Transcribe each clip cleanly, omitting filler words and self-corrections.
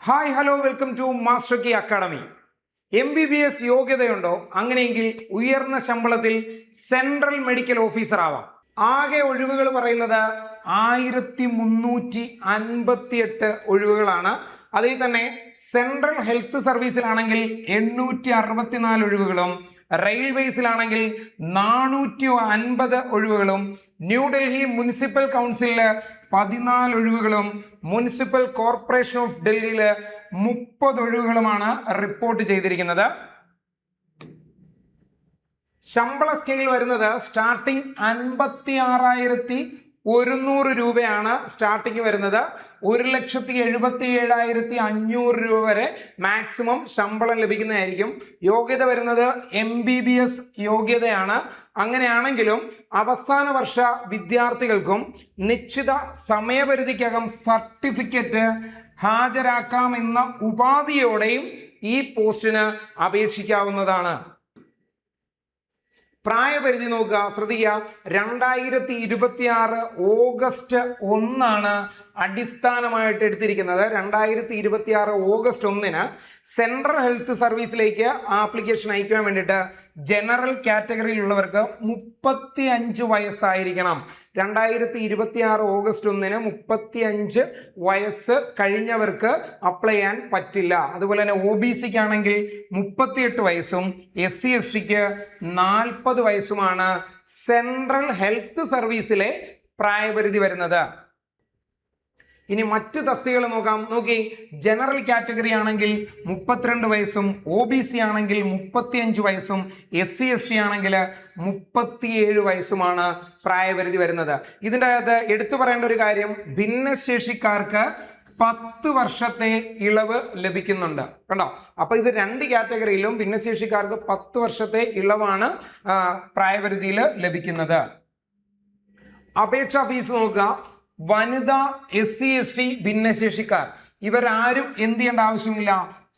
Hi hello welcome to master key academy. MBBS യോഗ്യതയുണ്ടോ? അങ്ങനെയെങ്കിൽ ഉയർന്ന ശമ്പളത്തിൽ സെൻട്രൽ മെഡിക്കൽ ഓഫീസർ ആവാം. ആകെ ഒഴിവുകൾ പറയുന്നത് 1358 ഒഴിവുകളാണ്. അതിൽ തന്നെ സെൻട്രൽ ഹെൽത്ത് സർവീസിലാണെങ്കിൽ 864 ഒഴിവുകളും, റെയിൽവേസിലാണെങ്കിൽ 450 ഒഴിവുകളും, ന്യൂഡൽഹി മുനിസിപ്പൽ കൗൺസിലില് 14 ഒഴിവുകളും, മുനിസിപ്പൽ കോർപ്പറേഷൻ ഓഫ് ഡൽഹിയില് 30 ഒഴിവുകളുമാണ് റിപ്പോർട്ട് ചെയ്തിരിക്കുന്നത്. ശമ്പള സ്കെയിൽ വരുന്നത് സ്റ്റാർട്ടിംഗ് 56,100 രൂപയാണ് സ്റ്റാർട്ടിങ് വരുന്നത്. 1,77,500 രൂപ വരെ മാക്സിമം ശമ്പളം ലഭിക്കുന്നതായിരിക്കും. യോഗ്യത വരുന്നത് MBBS യോഗ്യതയാണ്. അങ്ങനെയാണെങ്കിലും അവസാന വർഷ വിദ്യാർത്ഥികൾക്കും നിശ്ചിത സമയപരിധിക്കകം സർട്ടിഫിക്കറ്റ് ഹാജരാക്കാമെന്ന ഉപാധിയോടെയും ഈ പോസ്റ്റിന് അപേക്ഷിക്കാവുന്നതാണ്. പ്രായപരിധി നോക്കുക, ശ്രദ്ധിക്കുക. 2026 ഓഗസ്റ്റ് 1 അടിസ്ഥാനമായിട്ട് എടുത്തിരിക്കുന്നത്. 2026 ഓഗസ്റ്റ് 1 സെൻട്രൽ ഹെൽത്ത് സർവീസിലേക്ക് ആപ്ലിക്കേഷൻ അയക്കാൻ വേണ്ടിയിട്ട് ജനറൽ കാറ്റഗറിയിലുള്ളവർക്ക് 35 വയസ്സായിരിക്കണം. 2026 ഓഗസ്റ്റ് 1 35 വയസ്സ് കഴിഞ്ഞവർക്ക് അപ്ലൈ ചെയ്യാൻ പറ്റില്ല. അതുപോലെ തന്നെ OBCക്ക് ആണെങ്കിൽ 38 വയസ്സും SC/STക്ക് 40 വയസ്സുമാണ് സെൻട്രൽ ഹെൽത്ത് സർവീസിലെ പ്രായപരിധി വരുന്നത്. ഇനി മറ്റ് തസ്തികകൾ നോക്കാം. നോക്കി, ജനറൽ കാറ്റഗറി ആണെങ്കിൽ 32 വയസ്സും, OBC ആണെങ്കിൽ 35 വയസ്സും, SC/ST ആണെങ്കിൽ 37 വയസ്സുമാണ് പ്രായപരിധി വരുന്നത്. ഇതിൻ്റെ അകത്ത് എടുത്തു പറയേണ്ട ഒരു കാര്യം, ഭിന്നശേഷിക്കാർക്ക് 10 വർഷത്തെ ഇളവ് ലഭിക്കുന്നുണ്ട്. കണ്ടോ? അപ്പൊ ഇത് രണ്ട് കാറ്റഗറിയിലും ഭിന്നശേഷിക്കാർക്ക് 10 വർഷത്തെ ഇളവാണ് പ്രായപരിധിയിൽ ലഭിക്കുന്നത്. അപേക്ഷാ ഫീസ് നോക്കുക. വനിതാ, SC/ST, ഭിന്നശേഷിക്കാർ ഇവരാരും എന്ത് ചെയ്യേണ്ട ആവശ്യമില്ല,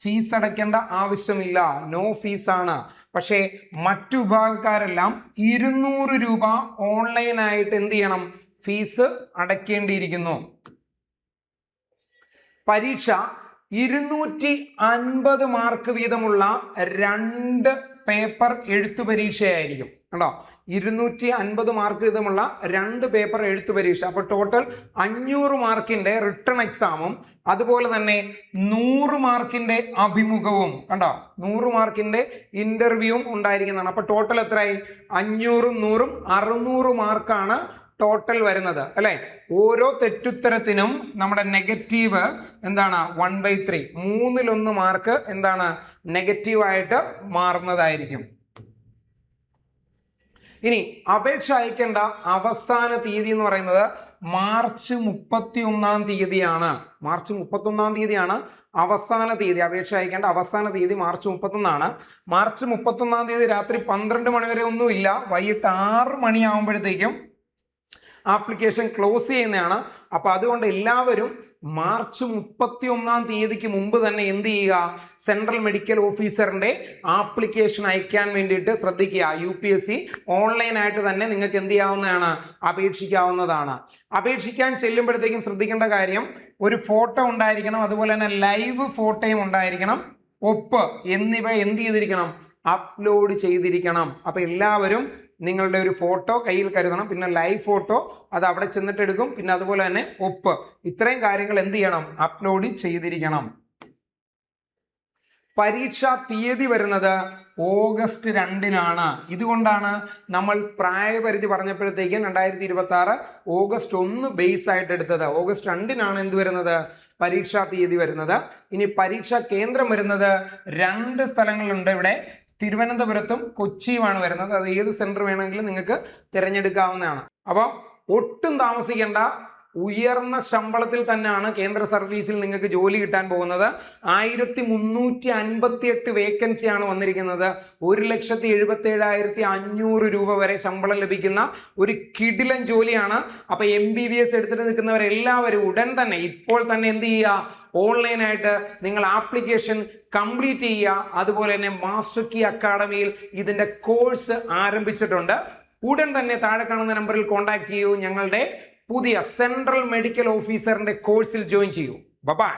ഫീസ് അടയ്ക്കേണ്ട ആവശ്യമില്ല, നോ ഫീസാണ്. പക്ഷേ മറ്റു വിഭാഗക്കാരെല്ലാം 200 രൂപ ഓൺലൈനായിട്ട് എന്ത് ചെയ്യണം, ഫീസ് അടയ്ക്കേണ്ടിയിരിക്കുന്നു. പരീക്ഷ 250 മാർക്ക് വീതമുള്ള 2 പേപ്പർ എഴുത്തു പരീക്ഷയായിരിക്കും. കണ്ടോ? 250 മാർക്ക് വീതമുള്ള 2 പേപ്പർ എഴുത്തു പരീക്ഷ. അപ്പൊ ടോട്ടൽ 500 മാർക്കിന്റെ റിട്ടൺ എക്സാമും അതുപോലെ തന്നെ 100 മാർക്കിന്റെ അഭിമുഖവും, കണ്ടോ, 100 മാർക്കിന്റെ ഇന്റർവ്യൂവും ഉണ്ടായിരിക്കുന്നതാണ്. അപ്പൊ ടോട്ടൽ എത്രയായി? 500 100 600 മാർക്കാണ് ടോട്ടൽ വരുന്നത്, അല്ലെ? ഓരോ തെറ്റുത്തരത്തിനും നമ്മുടെ നെഗറ്റീവ് എന്താണ്? 1/3, 1/3 മാർക്ക് എന്താണ്? നെഗറ്റീവായിട്ട് മാറുന്നതായിരിക്കും. ഇനി അപേക്ഷ അയക്കേണ്ട അവസാന തീയതി എന്ന് പറയുന്നത് മാർച്ച് 31 തീയതിയാണ്. മാർച്ച് 31 തീയതിയാണ് അവസാന തീയതി. അപേക്ഷ അയക്കേണ്ട അവസാന തീയതി മാർച്ച് 31. മാർച്ച് 31 തീയതി രാത്രി 12 മണി വരെ ഒന്നുമില്ല. വൈകിട്ട് 6 മണിയാകുമ്പോഴത്തേക്കും ആപ്ലിക്കേഷൻ ക്ലോസ് ചെയ്യുന്നതാണ്. അപ്പൊ അതുകൊണ്ട് എല്ലാവരും മാർച്ച് 31 തീയതിക്ക് മുമ്പ് തന്നെ എന്ത് ചെയ്യുക, സെൻട്രൽ മെഡിക്കൽ ഓഫീസറിന്റെ ആപ്ലിക്കേഷൻ അയക്കാൻ വേണ്ടിയിട്ട് ശ്രദ്ധിക്കുക. UPSC ഓൺലൈനായിട്ട് തന്നെ നിങ്ങൾക്ക് എന്ത് ചെയ്യാവുന്നതാണ്, അപേക്ഷിക്കാവുന്നതാണ്. അപേക്ഷിക്കാൻ ചെല്ലുമ്പോഴത്തേക്കും ശ്രദ്ധിക്കേണ്ട കാര്യം, ഒരു ഫോട്ടോ ഉണ്ടായിരിക്കണം, അതുപോലെ തന്നെ ലൈവ് ഫോട്ടോയും ഉണ്ടായിരിക്കണം, ഒപ്പ് എന്നിവ എന്ത് ചെയ്തിരിക്കണം, അപ്ലോഡ് ചെയ്തിരിക്കണം. അപ്പൊ എല്ലാവരും നിങ്ങളുടെ ഒരു ഫോട്ടോ കയ്യിൽ കരുതണം, പിന്നെ ലൈവ് ഫോട്ടോ അത് അവിടെ ചെന്നിട്ട് എടുക്കും, പിന്നെ അതുപോലെ തന്നെ ഒപ്പ്, ഇത്രയും കാര്യങ്ങൾ എന്ത് ചെയ്യണം, അപ്ലോഡ് ചെയ്തിരിക്കണം. പരീക്ഷാ തീയതി വരുന്നത് ഓഗസ്റ്റ് 2 ഇതുകൊണ്ടാണ് നമ്മൾ പ്രായപരിധി പറഞ്ഞപ്പോഴത്തേക്കും 2026 ഓഗസ്റ്റ് 1 ബേസ് ആയിട്ട് എടുത്തത്. ഓഗസ്റ്റ് 2 എന്ത് വരുന്നത്, പരീക്ഷാ തീയതി വരുന്നത്. ഇനി പരീക്ഷാ കേന്ദ്രം വരുന്നത് 2 സ്ഥലങ്ങളുണ്ട് ഇവിടെ. തിരുവനന്തപുരത്തും കൊച്ചിയുമാണ് വരുന്നത്. അത് ഏത് സെന്റർ വേണമെങ്കിലും നിങ്ങൾക്ക് തിരഞ്ഞെടുക്കാവുന്നതാണ്. അപ്പോൾ ഒട്ടും താമസിക്കേണ്ട, ഉയർന്ന ശമ്പളത്തിൽ തന്നെയാണ് കേന്ദ്ര സർവീസിൽ നിങ്ങൾക്ക് ജോലി കിട്ടാൻ പോകുന്നത്. 1358 വേക്കൻസിയാണ് വന്നിരിക്കുന്നത്. 1,77,500 രൂപ വരെ ശമ്പളം ലഭിക്കുന്ന ഒരു കിടിലൻ ജോലിയാണ്. അപ്പൊ MBBS എടുത്തിട്ട് നിൽക്കുന്നവരെല്ലാവരും ഉടൻ തന്നെ ഇപ്പോൾ തന്നെ എന്ത് ചെയ്യുക, ഓൺലൈനായിട്ട് നിങ്ങൾ ആപ്ലിക്കേഷൻ കംപ്ലീറ്റ് ചെയ്യുക. അതുപോലെ തന്നെ മാസ്റ്റർ കീ അക്കാഡമിയിൽ ഇതിന്റെ കോഴ്സ് ആരംഭിച്ചിട്ടുണ്ട്. ഉടൻ തന്നെ താഴെ കാണുന്ന നമ്പറിൽ കോൺടാക്ട് ചെയ്യൂ. ഞങ്ങളുടെ പുതിയ സെൻട്രൽ മെഡിക്കൽ ഓഫീസറിന്റെ കോഴ്സിൽ ജോയിൻ ചെയ്യൂ. ബൈ.